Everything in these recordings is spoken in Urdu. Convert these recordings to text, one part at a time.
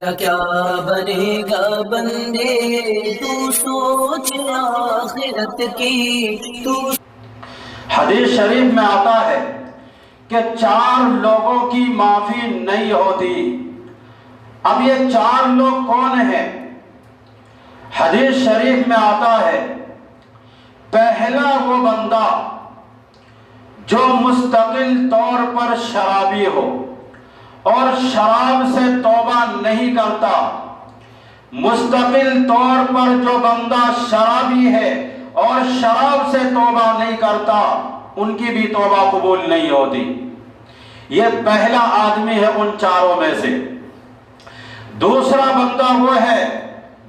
کیا بنے گا بندے تو سوچ آخرت کی تو۔ حدیث شریف میں آتا ہے کہ 4 لوگوں کی معافی نہیں ہوتی۔ اب یہ 4 لوگ کون ہیں؟ حدیث شریف میں آتا ہے پہلا وہ بندہ جو مستقل طور پر شرابی ہو اور شراب سے توبہ نہیں کرتا۔ مستقل طور پر جو بندہ شرابی ہے اور شراب سے توبہ نہیں کرتا، ان کی بھی توبہ قبول نہیں ہوتی۔ یہ پہلا آدمی ہے ان 4 میں سے۔ دوسرا بندہ وہ ہے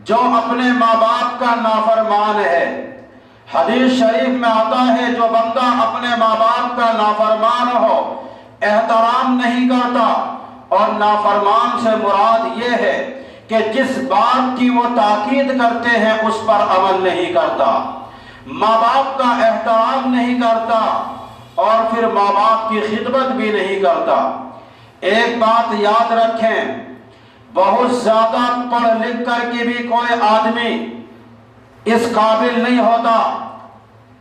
جو اپنے ماں باپ کا نافرمان ہے۔ حدیث شریف میں آتا ہے جو بندہ اپنے ماں باپ کا نافرمان ہو، احترام نہیں کرتا، اور نافرمان سے مراد یہ ہے کہ جس بات کی وہ تاکید کرتے ہیں اس پر عمل نہیں کرتا، ماں باپ کا احترام نہیں کرتا اور پھر ماں باپ کی خدمت بھی نہیں کرتا۔ ایک بات یاد رکھیں، بہت زیادہ پڑھ لکھ کر کے بھی کوئی آدمی اس قابل نہیں ہوتا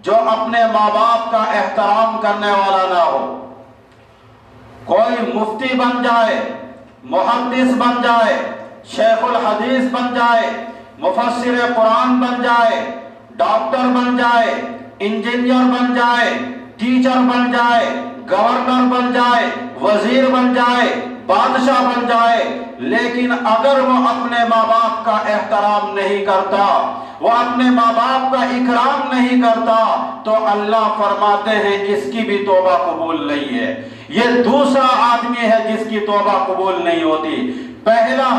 جو اپنے ماں باپ کا احترام کرنے والا نہ ہو۔ کوئی مفتی بن جائے، محدث بن جائے، شیخ الحدیث بن جائے، مفسر قرآن بن جائے، ڈاکٹر بن جائے، انجینئر بن جائے، ٹیچر بن جائے، گورنر بن جائے، وزیر بن جائے، بادشاہ بن جائے، لیکن اگر وہ اپنے ماں باپ کا احترام نہیں کرتا، وہ اپنے ماں باپ کا اکرام نہیں کرتا، تو اللہ فرماتے ہیں اس کی بھی توبہ قبول نہیں ہے۔ یہ دوسرا آدمی ہے جس کی توبہ قبول نہیں ہوتی۔ پہلا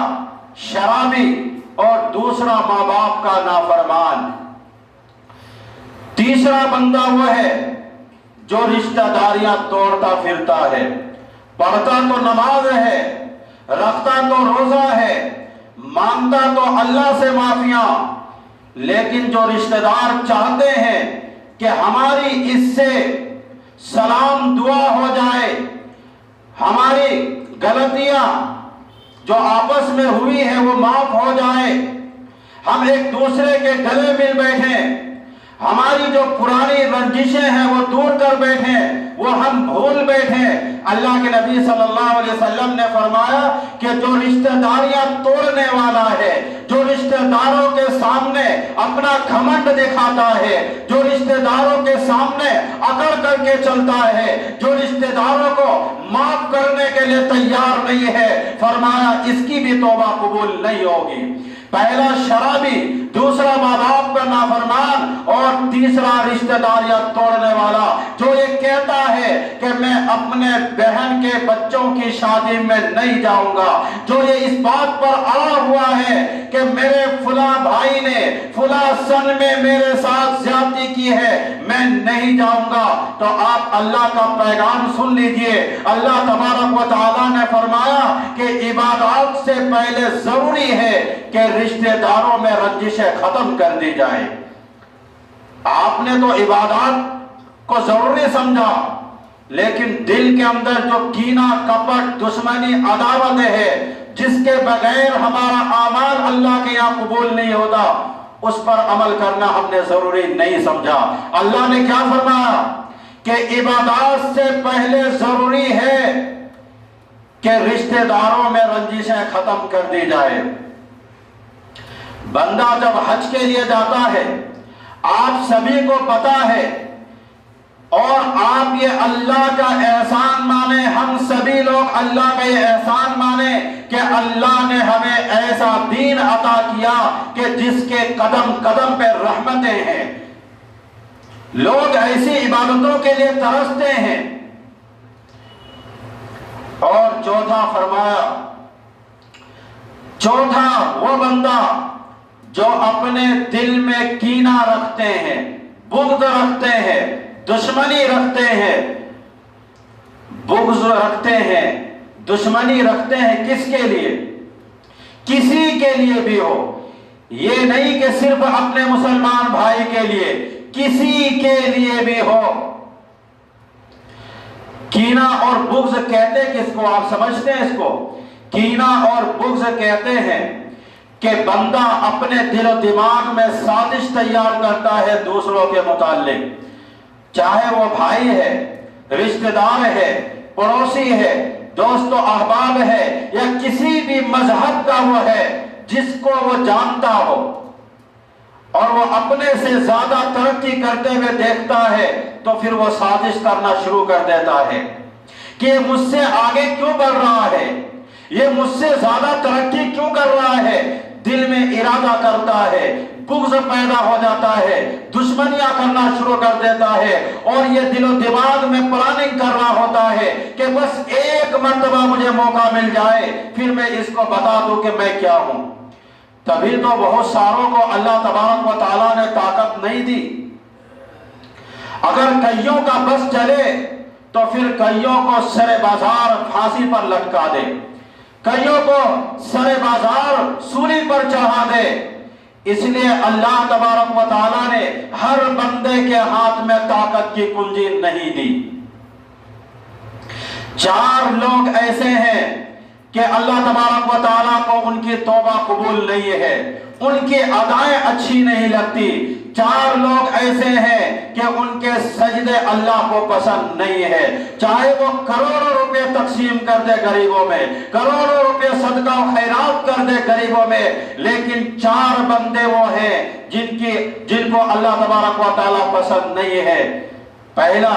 شرابی اور دوسرا ماں باپ کا نافرمان۔ تیسرا بندہ وہ ہے جو رشتہ داریاں توڑتا پھرتا ہے، پڑھتا تو نماز ہے، رکھتا تو روزہ ہے، مانگتا تو اللہ سے معافیاں، لیکن جو رشتہ دار چاہتے ہیں کہ ہماری اس سے سلام دعا ہو جائے، ہماری غلطیاں جو آپس میں ہوئی ہیں وہ معاف ہو جائے، ہم ایک دوسرے کے گلے مل بیٹھیں، ہماری جو پرانی رنجشیں ہیں وہ دور کر بیٹھیں، وہ ہم بھول بیٹھیں۔ اللہ کے نبی صلی اللہ علیہ وسلم نے فرمایا کہ جو رشتہ داریاں توڑنے والا ہے، جو رشتہ داروں کے سامنے اپنا گھمنڈ دکھاتا ہے، جو رشتہ داروں کے سامنے اکڑ کر کے چلتا ہے، جو رشتہ داروں کو معاف کرنے کے لیے تیار نہیں ہے، فرمایا اس کی بھی توبہ قبول نہیں ہوگی۔ پہلا شرابی، دوسرا ماں باپ کا نافرمان، اور تیسرا رشتہ داریاں توڑنے والا جو یہ کہتا ہے کہ میں اپنے بہن کے بچوں کی شادی میں نہیں جاؤں گا، جو یہ اس بات پر اڑا ہوا ہے کہ میرے فلاں بھائی نے فلاں سن میں میرے ساتھ زیادتی کی ہے، میں نہیں جاؤں گا۔ تو آپ اللہ کا پیغام سن لیجئے۔ اللہ تبارک و تعالیٰ نے فرمایا کہ عبادات سے پہلے ضروری ہے کہ رشتہ داروں میں رنجشیں ختم کر دی جائیں۔ آپ نے تو عبادات کو ضروری سمجھا، لیکن دل کے اندر جو کینہ، کپٹ، دشمنی، عداوت ہے، جس کے بغیر ہمارا اعمال اللہ کے یہاں قبول نہیں ہوتا، اس پر عمل کرنا ہم نے ضروری نہیں سمجھا۔ اللہ نے کیا فرمایا کہ عبادات سے پہلے ضروری ہے کہ رشتہ داروں میں رنجشیں ختم کر دی جائے۔ بندہ جب حج کے لیے جاتا ہے، آپ سبھی کو پتا ہے، اور آپ یہ اللہ کا احسان مانیں، ہم سبھی لوگ اللہ کا یہ احسان مانیں کہ اللہ نے ہمیں ایسا دین عطا کیا کہ جس کے قدم قدم پہ رحمتیں ہیں، لوگ ایسی عبادتوں کے لیے ترستے ہیں۔ اور چوتھا فرمایا، چوتھا وہ بندہ جو اپنے دل میں کینہ رکھتے ہیں، بغض رکھتے ہیں، دشمنی رکھتے ہیں، بغض رکھتے ہیں، دشمنی رکھتے ہیں، کس کے لیے؟ کسی کے لیے بھی ہو، یہ نہیں کہ صرف اپنے مسلمان بھائی کے لیے، کسی کے لیے بھی ہو۔ کینہ اور بغض کہتے کس کو؟ آپ سمجھتے ہیں اس کو؟ کینہ اور بغض کہتے ہیں کہ بندہ اپنے دل و دماغ میں سازش تیار کرتا ہے دوسروں کے متعلق، چاہے وہ بھائی ہے، رشتہ دار ہے، پڑوسی ہے، دوست و احباب ہے، یا کسی بھی مذہب کا وہ ہے جس کو وہ جانتا ہو اور وہ اپنے سے زیادہ ترقی کرتے ہوئے دیکھتا ہے تو پھر وہ سازش کرنا شروع کر دیتا ہے کہ یہ مجھ سے آگے کیوں بڑھ رہا ہے، یہ مجھ سے زیادہ ترقی کیوں کر رہا ہے، دل میں ارادہ کرتا ہے، بغض پیدا ہو جاتا ہے، دشمنیاں کرنا شروع کر دیتا ہے، اور یہ دل و دماغ میں پلاننگ کر رہا ہوتا ہے کہ بس ایک مرتبہ مجھے موقع مل جائے پھر میں اس کو بتا دوں کہ میں کیا ہوں۔ تبھی تو بہت ساروں کو اللہ تبارک و تعالیٰ نے طاقت نہیں دی۔ اگر کئیوں کا بس چلے تو پھر کئیوں کو سر بازار پھانسی پر لٹکا دے، کئیوں کو سر بازار سولی پر چڑھا دے۔ اس لیے اللہ تبارک و تعالیٰ نے ہر بندے کے ہاتھ میں طاقت کی کنجی نہیں دی۔ 4 لوگ ایسے ہیں کہ اللہ تبارک و تعالیٰ کو ان کی توبہ قبول نہیں ہے، ان کی ادائیں اچھی نہیں لگتی۔ 4 لوگ ایسے ہیں کہ ان کے سجدے اللہ کو پسند نہیں ہے، چاہے وہ کروڑوں روپے تقسیم کر دے غریبوں میں، کروڑوں روپے صدقہ و خیرات کر دے غریبوں میں، لیکن 4 بندے وہ ہیں جن کو اللہ تبارک و تعالیٰ پسند نہیں ہے۔ پہلا،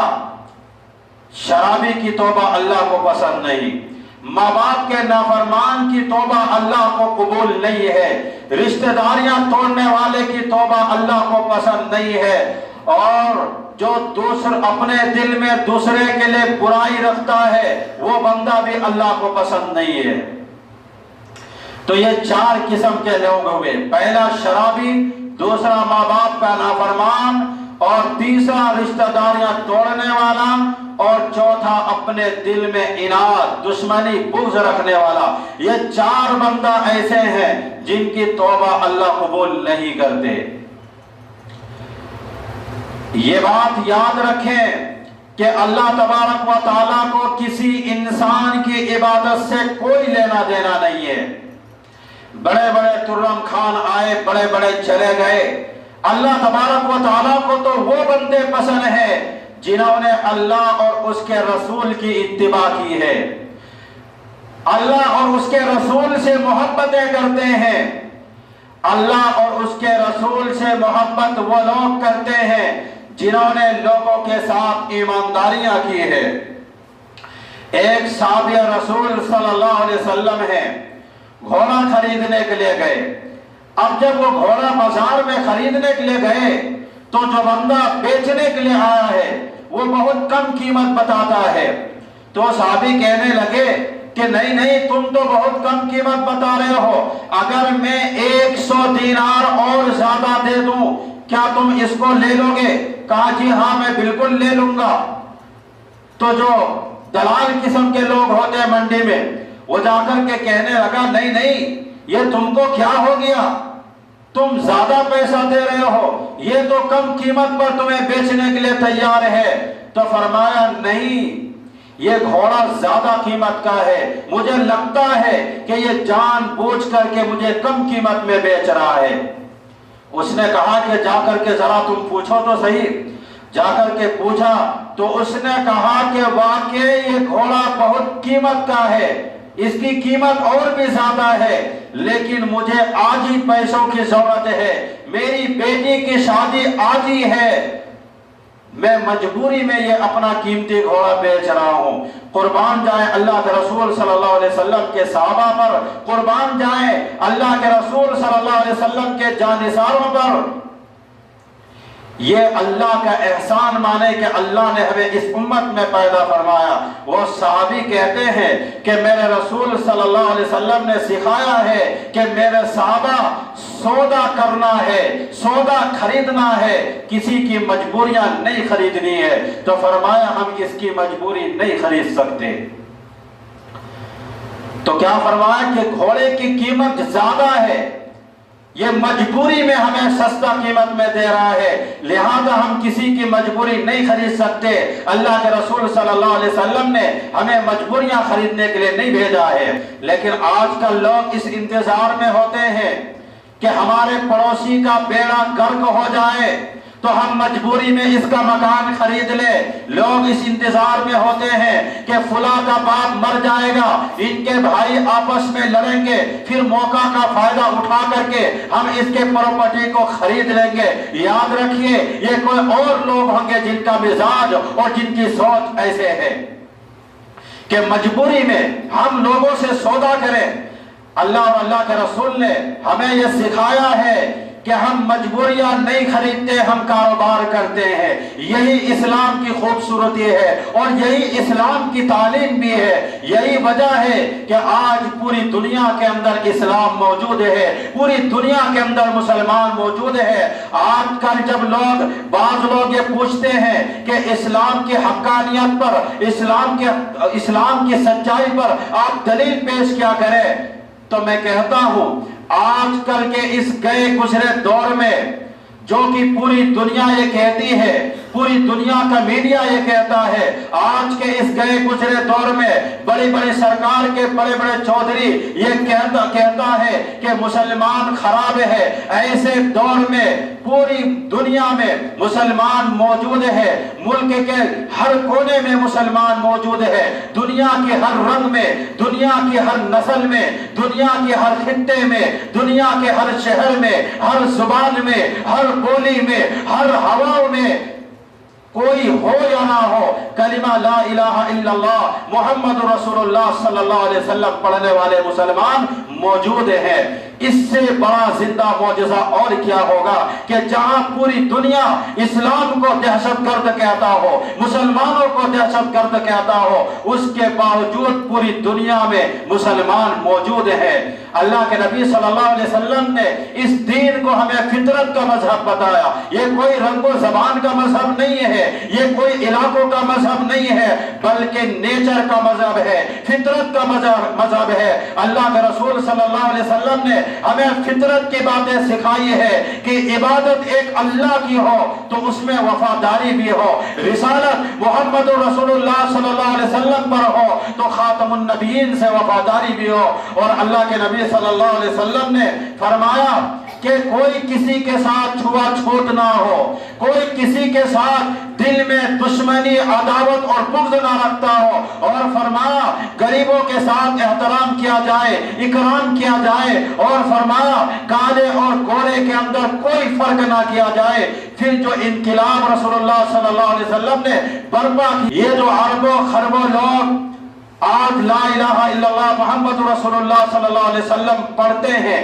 شرابی کی توبہ اللہ کو پسند نہیں، ماں باپ کے نافرمان کی توبہ اللہ کو قبول نہیں ہے، رشتہ داریاں توڑنے والے کی توبہ اللہ کو پسند نہیں ہے، اور جو اپنے دل میں دوسرے کے لیے برائی رکھتا ہے وہ بندہ بھی اللہ کو پسند نہیں ہے۔ تو یہ 4 قسم کے لوگ ہوئے، پہلا شرابی، دوسرا ماں باپ کا نافرمان، اور تیسرا رشتہ داریاں توڑنے والا، اور چوتھا اپنے دل میں اناد، دشمنی، بغض رکھنے والا۔ یہ 4 بندہ ایسے ہیں جن کی توبہ اللہ قبول نہیں کرتے۔ یہ بات یاد رکھیں کہ اللہ تبارک و تعالیٰ کو کسی انسان کی عبادت سے کوئی لینا دینا نہیں ہے۔ بڑے بڑے ترم خان آئے، بڑے بڑے چلے گئے، اللہ تبارک و تعالیٰ کو تو وہ بندے پسند ہیں جنہوں نے اللہ اور اس کے رسول کی اتباع کی ہے، اللہ اور اس کے رسول سے محبتیں کرتے ہیں۔ اللہ اور اس کے رسول سے محبت وہ لوگ کرتے ہیں جنہوں نے لوگوں کے ساتھ ایمانداریاں کی ہے۔ ایک صحابی رسول صلی اللہ علیہ وسلم ہیں، گھوڑا خریدنے کے لیے گئے۔ اب جب وہ گھوڑا بازار میں خریدنے کے لیے گئے تو جو بندہ بیچنے کے لیے آیا ہے وہ بہت کم قیمت بتاتا ہے، تو صحابی کہنے لگے کہ نہیں تم تو بہت کم قیمت بتا رہے ہو، اگر میں 100 دینار اور زیادہ دے دوں کیا تم اس کو لے لو گے؟ کہا جی ہاں میں بالکل لے لوں گا۔ تو جو دلال قسم کے لوگ ہوتے ہیں منڈی میں، وہ جا کر کے کہنے لگا نہیں یہ تم کو کیا ہو گیا، تم زیادہ پیسہ دے رہے ہو، یہ تو کم قیمت پر تمہیں بیچنے کے لیے تیار ہے۔ تو فرمایا نہیں، یہ گھوڑا زیادہ قیمت کا ہے، مجھے لگتا ہے کہ یہ جان بوجھ کر کے مجھے کم قیمت میں بیچ رہا ہے۔ اس نے کہا کہ جا کر کے ذرا تم پوچھو تو صحیح۔ جا کر کے پوچھا تو اس نے کہا کہ واقعی یہ گھوڑا بہت قیمت کا ہے، اس کی قیمت اور بھی زیادہ ہے، لیکن مجھے آج ہی پیسوں کی ضرورت ہے، میری بیٹی کی شادی آج ہی ہے، میں مجبوری میں یہ اپنا قیمتی گھوڑا بیچ رہا ہوں۔ قربان جائیں اللہ کے رسول صلی اللہ علیہ وسلم کے صحابہ پر، قربان جائیں اللہ کے رسول صلی اللہ علیہ وسلم کے جانثاروں پر۔ یہ اللہ کا احسان مانے کہ اللہ نے ہمیں اس امت میں پیدا فرمایا۔ وہ صحابی کہتے ہیں کہ میرے رسول صلی اللہ علیہ وسلم نے سکھایا ہے کہ میرے صحابہ سودا کرنا ہے، سودا خریدنا ہے، کسی کی مجبوریاں نہیں خریدنی ہے۔ تو فرمایا ہم اس کی مجبوری نہیں خرید سکتے۔ تو کیا فرمایا کہ گھوڑے کی قیمت زیادہ ہے، یہ مجبوری میں ہمیں سستا قیمت میں دے رہا ہے، لہذا ہم کسی کی مجبوری نہیں خرید سکتے۔ اللہ کے رسول صلی اللہ علیہ وسلم نے ہمیں مجبوریاں خریدنے کے لیے نہیں بھیجا ہے، لیکن آج کل لوگ اس انتظار میں ہوتے ہیں کہ ہمارے پڑوسی کا بیڑا غرق ہو جائے تو ہم مجبوری میں اس کا مکان خرید لے۔ لوگ اس انتظار میں ہوتے ہیں کہ فلاں کا باپ مر جائے گا، ان کے بھائی آپس میں لڑیں گے، پھر موقع کا فائدہ اٹھا کر کے ہم اس کے پراپرٹی کو خرید لیں گے۔ یاد رکھیے یہ کوئی اور لوگ ہوں گے جن کا مزاج اور جن کی سوچ ایسے ہے کہ مجبوری میں ہم لوگوں سے سودا کریں۔ اللہ اور اللہ کے رسول نے ہمیں یہ سکھایا ہے کہ ہم مجبوریاں نہیں خریدتے، ہم کاروبار کرتے ہیں۔ یہی اسلام کی خوبصورتی ہے اور یہی اسلام کی تعلیم بھی ہے۔ یہی وجہ ہے کہ آج پوری دنیا کے اندر اسلام موجود ہے، پوری دنیا کے اندر مسلمان موجود ہے۔ آج کل جب بعض لوگ یہ پوچھتے ہیں کہ اسلام کی حقانیت پر، اسلام کی سچائی پر آپ دلیل پیش کیا کریں، تو میں کہتا ہوں آج کل کے اس گئے گزرے دور میں جو کہ پوری دنیا یہ کہتی ہے، پوری دنیا کا میڈیا یہ کہتا ہے، آج کے اس گئے گزرے دور میں بڑی بڑی سرکار کے بڑے بڑے چودھری یہ کہتا ہے کہ مسلمان خراب ہے۔ ایسے دور میں پوری دنیا میں مسلمان موجود ہے، ملک کے ہر کونے میں مسلمان موجود ہے، دنیا کے ہر رنگ میں، دنیا کی ہر نسل میں، دنیا کے ہر خطے میں، دنیا کے ہر شہر میں، ہر زبان میں، ہر بولی میں، ہر ہوا میں، کوئی ہو یا نہ ہو، کلمہ لا الہ الا اللہ محمد رسول اللہ صلی اللہ علیہ وسلم پڑھنے والے مسلمان موجود ہیں۔ اس سے بڑا زندہ معجزہ اور کیا ہوگا کہ جہاں پوری دنیا اسلام کو دہشت گرد کہتا ہو، مسلمانوں کو دہشت گرد کہتا ہو، اس کے باوجود پوری دنیا میں مسلمان موجود ہیں۔ اللہ کے نبی صلی اللہ علیہ وسلم نے اس دین کو ہمیں فطرت کا مذہب بتایا۔ یہ کوئی رنگ و زبان کا مذہب نہیں ہے، یہ کوئی علاقوں کا مذہب نہیں ہے، بلکہ نیچر کا مذہب ہے، فطرت کا مذہب ہے۔ اللہ کے رسول صلی اللہ علیہ وسلم نے ہمیں فطرت کی باتیں سکھائی ہے کہ عبادت ایک اللہ کی ہو تو اس میں وفاداری بھی ہو، رسالت محمد رسول اللہ صلی اللہ علیہ وسلم پر ہو تو خاتم النبیین سے وفاداری بھی ہو۔ اور اللہ کے نبی صلی اللہ علیہ وسلم نے فرمایا کہ کوئی کسی کے ساتھ چھوا چھوٹ نہ ہو، کوئی کسی کے ساتھ دل میں دشمنی، عداوت اور بغض نہ رکھتا ہو، اور فرمایا غریبوں کے ساتھ احترام کیا جائے، اکرام کیا جائے، اور فرمایا کالے اور گورے کے اندر کوئی فرق نہ کیا جائے۔ پھر جو انقلاب رسول اللہ صلی اللہ علیہ وسلم نے برپا کی، یہ جو اربوں خربوں لوگ آج لا الہ الا اللہ محمد رسول اللہ صلی اللہ علیہ وسلم پڑھتے ہیں،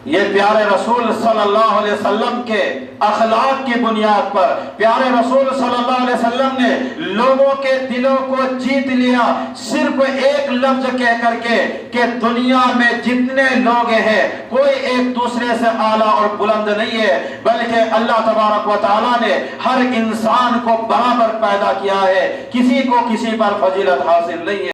یہ پیارے رسول صلی اللہ علیہ وسلم کے اخلاق کی بنیاد پر، پیارے رسول صلی اللہ علیہ وسلم نے لوگوں کے دلوں کو جیت لیا صرف ایک لفظ کہہ کر کے کہ دنیا میں جتنے لوگ ہیں کوئی ایک دوسرے سے اعلیٰ اور بلند نہیں ہے، بلکہ اللہ تبارک و تعالیٰ نے ہر انسان کو برابر پیدا کیا ہے، کسی کو کسی پر فضیلت حاصل نہیں ہے۔